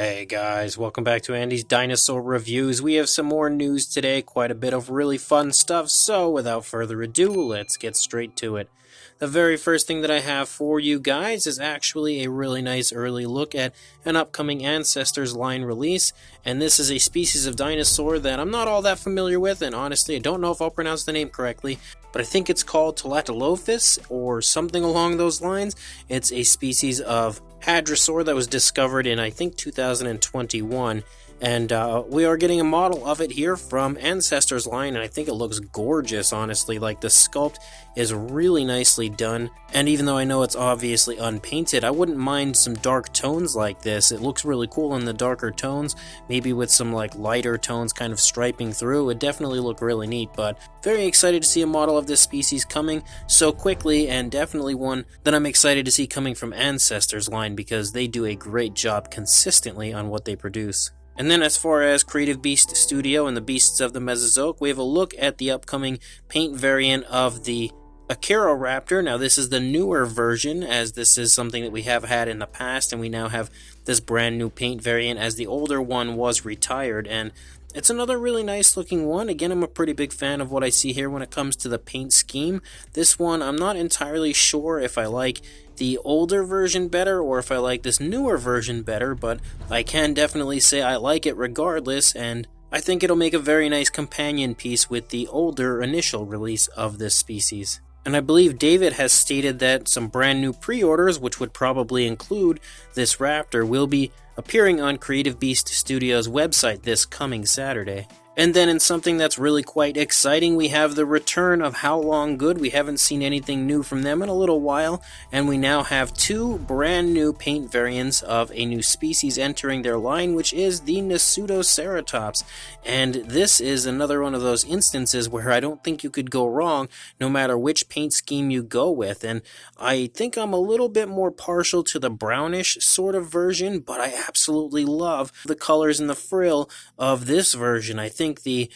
Hey guys, welcome back to Andy's Dinosaur Reviews. We have some more news today, quite a bit of really fun stuff, so without further ado, let's get straight to it. The very first thing that I have for you guys is actually a really nice early look at an upcoming Ancestors line release, and this is a species of dinosaur that I'm not all that familiar with, and honestly I don't know if I'll pronounce the name correctly, but I think it's called Tilapilopithecus or something along those lines. It's a species of hadrosaur that was discovered in I think 2021, and we are getting a model of it here from Ancestors line, and I think it looks gorgeous, honestly. Like, the sculpt is really nicely done, and even though I know it's obviously unpainted, I wouldn't mind some dark tones like this. It looks really cool in the darker tones, maybe with some like lighter tones kind of striping through. It definitely look really neat, but very excited to see a model of this species coming so quickly, and definitely one that I'm excited to see coming from Ancestors line because they do a great job consistently on what they produce. And then as far as Creative Beast Studio and the Beasts of the Mesozoic, we have a look at the upcoming paint variant of the Acheroraptor. Now this is the newer version, as this is something that we have had in the past, and we now have this brand new paint variant as the older one was retired, and it's another really nice looking one. Again, I'm a pretty big fan of what I see here when it comes to the paint scheme. This one, I'm not entirely sure if I like the older version better or if I like this newer version better, but I can definitely say I like it regardless, and I think it'll make a very nice companion piece with the older initial release of this species. And I believe David has stated that some brand new pre-orders, which would probably include this raptor, will be appearing on Creative Beast Studios' website this coming Saturday. And then in something that's really quite exciting, we have the return of Haolonggood. We haven't seen anything new from them in a little while, and we now have two brand new paint variants of a new species entering their line, which is the Nasutoceratops. And this is another one of those instances where I don't think you could go wrong no matter which paint scheme you go with. And I think I'm a little bit more partial to the brownish sort of version, but I absolutely love the colors and the frill of this version. I think the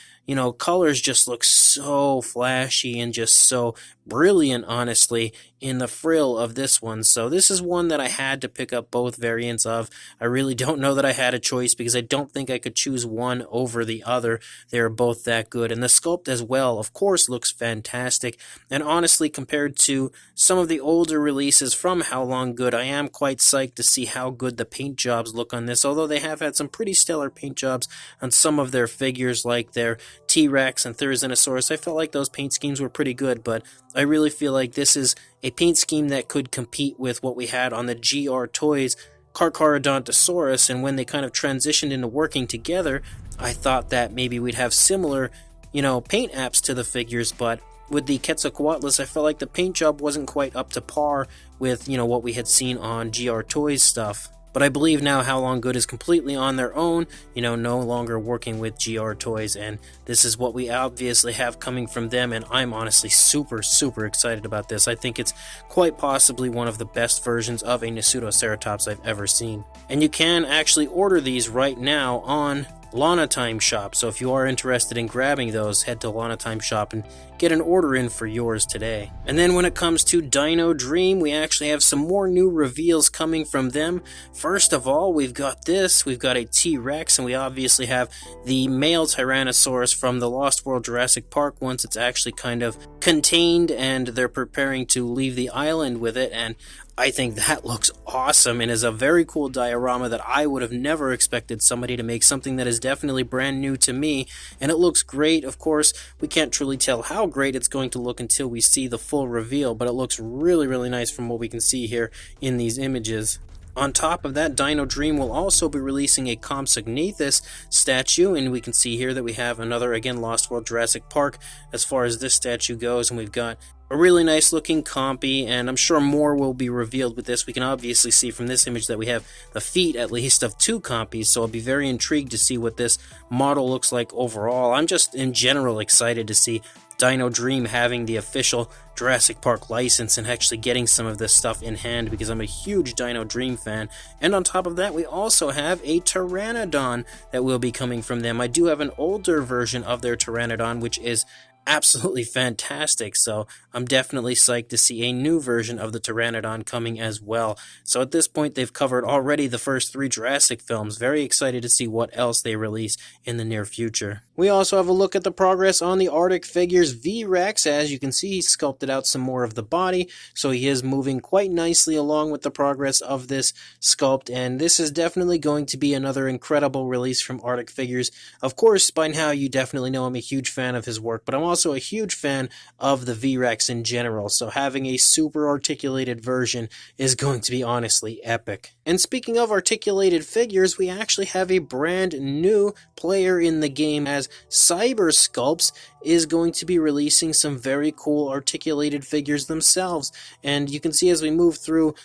colors just look so flashy and just so brilliant, honestly, in the frill of this one. So this is one that I had to pick up both variants of. I really don't know that I had a choice because I don't think I could choose one over the other. They're both that good. And the sculpt as well, of course, looks fantastic. And honestly, compared to some of the older releases from Haolonggood, I am quite psyched to see how good the paint jobs look on this, although they have had some pretty stellar paint jobs on some of their figures, like their T-Rex and Tyrannosaurus. I felt like those paint schemes were pretty good, but I really feel like this is a paint scheme that could compete with what we had on the GR Toys Carcharodontosaurus, and when they kind of transitioned into working together, I thought that maybe we'd have similar, paint apps to the figures, but with the Quetzalcoatlus, I felt like the paint job wasn't quite up to par with, what we had seen on GR Toys stuff. But I believe now Haolonggood is completely on their own, no longer working with GR Toys, and this is what we obviously have coming from them, and I'm honestly super, super excited about this. I think it's quite possibly one of the best versions of a Nasutoceratops I've ever seen. And you can actually order these right now on Lana Time Shop, so if you are interested in grabbing those, head to Lana Time Shop and get an order in for yours today. And then when it comes to Dino Dream, we actually have some more new reveals coming from them. First of all, we've got a T-Rex, and we obviously have the male Tyrannosaurus from the Lost World Jurassic Park once it's actually kind of contained and they're preparing to leave the island with it, and I think that looks awesome and is a very cool diorama that I would have never expected somebody to make, something that is definitely brand new to me, and it looks great. Of course, we can't truly tell how great it's going to look until we see the full reveal, but it looks really, really nice from what we can see here in these images. On top of that, Dino Dream will also be releasing a Compsognathus statue, and we can see here that we have another, again, Lost World Jurassic Park as far as this statue goes, and we've got a really nice looking compy, and I'm sure more will be revealed with this. We can obviously see from this image that we have the feet, at least, of two compies, so I'll be very intrigued to see what this model looks like overall. I'm just, in general, excited to see Dino Dream having the official Jurassic Park license and actually getting some of this stuff in hand, because I'm a huge Dino Dream fan. And on top of that, we also have a Pteranodon that will be coming from them. I do have an older version of their Pteranodon, which is absolutely fantastic. So I'm definitely psyched to see a new version of the Pteranodon coming as well. So at this point, they've covered already the first 3 Jurassic films. Very excited to see what else they release in the near future. We also have a look at the progress on the Artic Figures V Rex. As you can see, he sculpted out some more of the body, so he is moving quite nicely along with the progress of this sculpt, and this is definitely going to be another incredible release from Artic Figures. Of course, by now you definitely know I'm a huge fan of his work, but I'm also a huge fan of the V-Rex in general, so having a super articulated version is going to be honestly epic. And speaking of articulated figures, we actually have a brand new player in the game, as Cyber Sculpts is going to be releasing some very cool articulated figures themselves. And you can see as we move through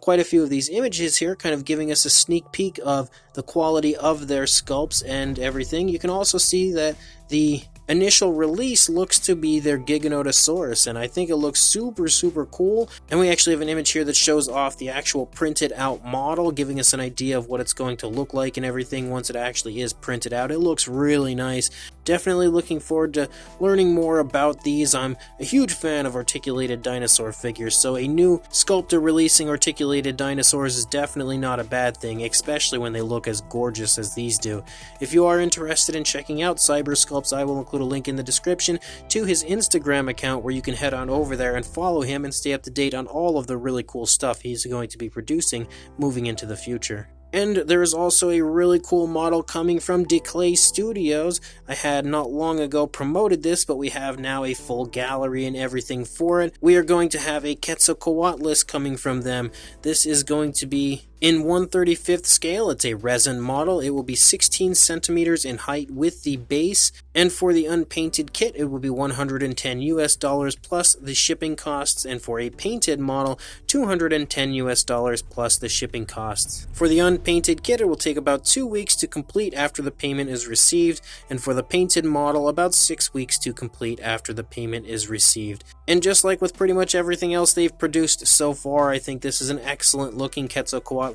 quite a few of these images here, kind of giving us a sneak peek of the quality of their sculpts and everything. You can also see that the initial release looks to be their Giganotosaurus, and I think it looks super cool. And we actually have an image here that shows off the actual printed out model, giving us an idea of what it's going to look like and everything once it actually is printed out. It looks really nice. Definitely looking forward to learning more about these. I'm a huge fan of articulated dinosaur figures, so a new sculptor releasing articulated dinosaurs is definitely not a bad thing, especially when they look as gorgeous as these do. If you are interested in checking out Cyber Sculpts, I will include a link in the description to his Instagram account where you can head on over there and follow him and stay up to date on all of the really cool stuff he's going to be producing moving into the future. And there is also a really cool model coming from Clay Studios. I had not long ago promoted this, but we have now a full gallery and everything for it. We are going to have a Quetzalcoatlus coming from them. This is going to be in 1/35th scale. It's a resin model. It will be 16 centimeters in height with the base, and for the unpainted kit it will be $110 plus the shipping costs, and for a painted model $210 plus the shipping costs. For the unpainted kit it will take about 2 weeks to complete after the payment is received, and for the painted model about 6 weeks to complete after the payment is received. And just like with pretty much everything else they've produced so far, I think this is an excellent looking Quetzalcoatlus.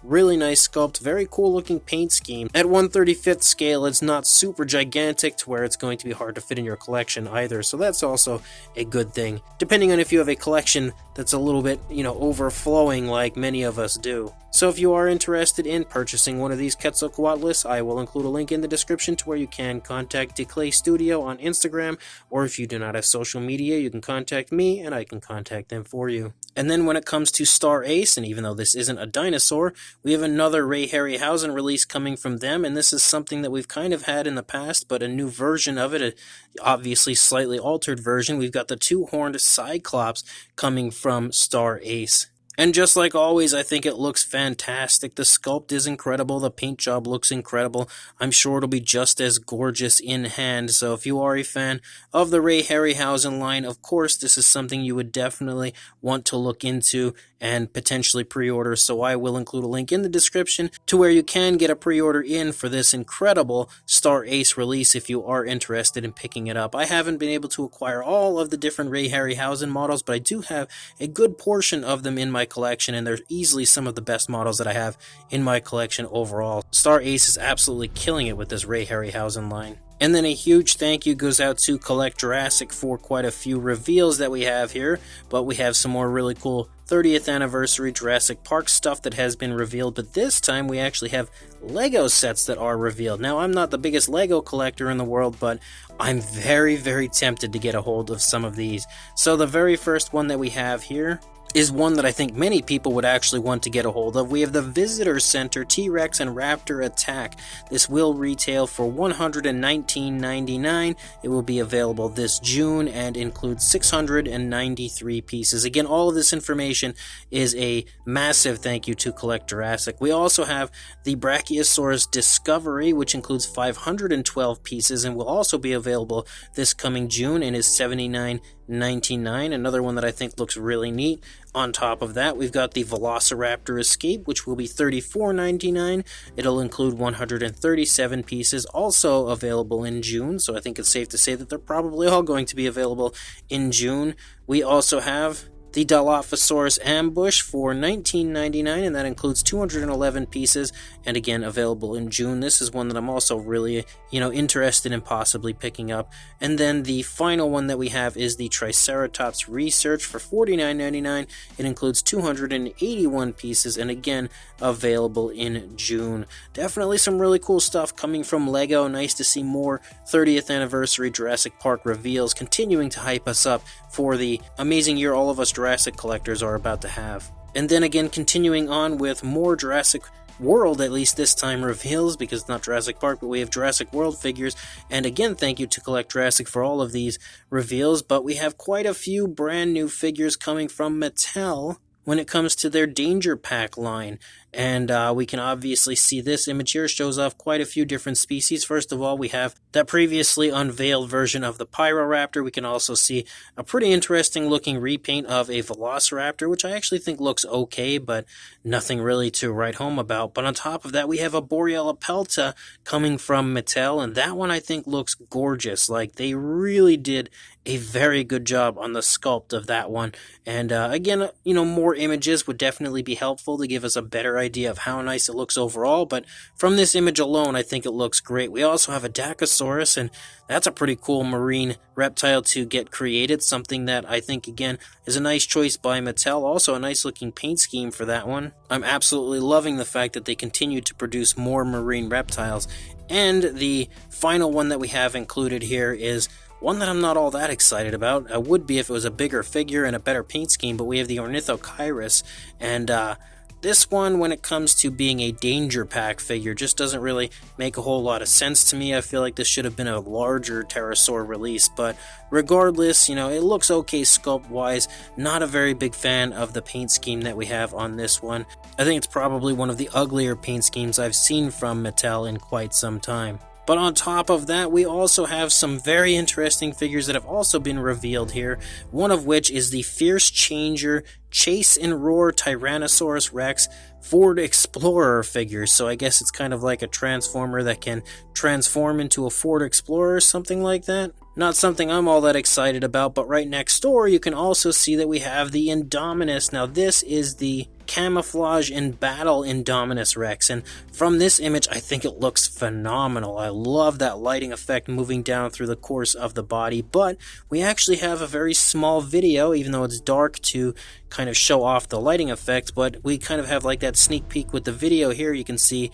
Really nice sculpt, very cool looking paint scheme. At 1/35th scale, it's not super gigantic to where it's going to be hard to fit in your collection either, so that's also a good thing, depending on if you have a collection that's a little bit, overflowing like many of us do. So if you are interested in purchasing one of these Quetzalcoatlus, I will include a link in the description to where you can contact Clay Studio on Instagram, or if you do not have social media, you can contact me and I can contact them for you. And then when it comes to Star Ace, and even though this isn't a dinosaur, we have another Ray Harryhausen release coming from them, and this is something that we've kind of had in the past, but a new version of it, a obviously slightly altered version. We've got the 2-horned Cyclops coming from Star Ace. And just like always, I think it looks fantastic. The sculpt is incredible. The paint job looks incredible. I'm sure it'll be just as gorgeous in hand. So if you are a fan of the Ray Harryhausen line, of course, this is something you would definitely want to look into and potentially pre-order. So I will include a link in the description to where you can get a pre-order in for this incredible Star Ace release if you are interested in picking it up. I haven't been able to acquire all of the different Ray Harryhausen models, but I do have a good portion of them in my collection, and they're easily some of the best models that I have in my collection overall. Star Ace is absolutely killing it with this Ray Harryhausen line. And then a huge thank you goes out to Collect Jurassic for quite a few reveals that we have here, but we have some more really cool 30th anniversary Jurassic Park stuff that has been revealed, but this time we actually have Lego sets that are revealed. Now, I'm not the biggest Lego collector in the world, but I'm very tempted to get a hold of some of these. So the very first one that we have here is one that I think many people would actually want to get a hold of. We have the Visitor Center T-Rex and Raptor Attack. This will retail for $119.99. It will be available this June and includes 693 pieces. Again, all of this information is a massive thank you to Collect Jurassic. We also have the Brachiosaurus Discovery, which includes 512 pieces and will also be available this coming June and is $79.99. Another one that I think looks really neat. On top of that, we've got the Velociraptor Escape, which will be $34.99. It'll include 137 pieces, also available in June, so I think it's safe to say that they're probably all going to be available in June. We also have the Dilophosaurus Ambush for $19.99, and that includes 211 pieces, and again, available in June. This is one that I'm also really, interested in possibly picking up. And then the final one that we have is the Triceratops Research for $49.99. It includes 281 pieces, and again, available in June. Definitely some really cool stuff coming from Lego. Nice to see more 30th anniversary Jurassic Park reveals, continuing to hype us up for the amazing year all of us Jurassic collectors are about to have. And then again, continuing on with more Jurassic World, at least this time, reveals, because it's not Jurassic Park, but we have Jurassic World figures. And again, thank you to Collect Jurassic for all of these reveals, but we have quite a few brand new figures coming from Mattel when it comes to their Danger Pack line. And we can obviously see this image here shows off quite a few different species. First of all, we have that previously unveiled version of the Pyroraptor. We can also see a pretty interesting looking repaint of a Velociraptor, which I actually think looks okay, but nothing really to write home about. But on top of that, we have a Boreala Pelta coming from Mattel, and that one I think looks gorgeous. Like, they really did a very good job on the sculpt of that one. And again, more images would definitely be helpful to give us a better idea of how nice it looks overall, but from this image alone, I think it looks great. We also have a Dacosaurus, and that's a pretty cool marine reptile to get created, something that I think, again, is a nice choice by Mattel. Also a nice looking paint scheme for that one. I'm absolutely loving the fact that they continue to produce more marine reptiles. And the final one that we have included here is one that I'm not all that excited about. I would be if it was a bigger figure and a better paint scheme, but we have the Ornithocheirus, and this one, when it comes to being a Danger Pack figure, just doesn't really make a whole lot of sense to me. I feel like this should have been a larger pterosaur release, but regardless, it looks okay sculpt-wise. Not a very big fan of the paint scheme that we have on this one. I think it's probably one of the uglier paint schemes I've seen from Mattel in quite some time. But on top of that, we also have some very interesting figures that have also been revealed here, one of which is the Fierce Changer Chase and Roar Tyrannosaurus Rex Ford Explorer figure. So I guess it's kind of like a transformer that can transform into a Ford Explorer or something like that. Not something I'm all that excited about, but right next door you can also see that we have the Indominus. Now this is the Camouflage in Battle Indominus Rex, and from this image I think it looks phenomenal. I love that lighting effect moving down through the course of the body, but we actually have a very small video, even though it's dark, to kind of show off the lighting effect, but we kind of have like that sneak peek with the video here. You can see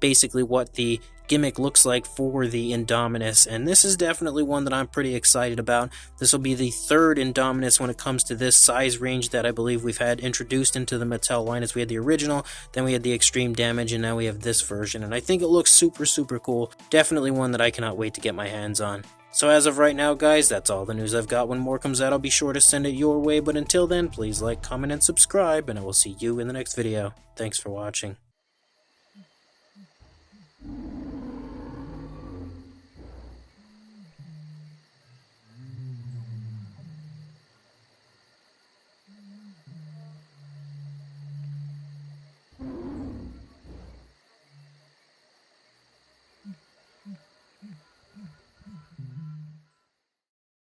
basically what the gimmick looks like for the Indominus, and this is definitely one that I'm pretty excited about. This will be the third Indominus when it comes to this size range that I believe we've had introduced into the Mattel line. As we had the original, then we had the Extreme Damage, and now we have this version, and I think it looks super cool. Definitely one that I cannot wait to get my hands on. So as of right now, guys, that's all the news I've got. When more comes out, I'll be sure to send it your way, but until then, please like, comment, and subscribe, and I will see you in the next video. Thanks for watching.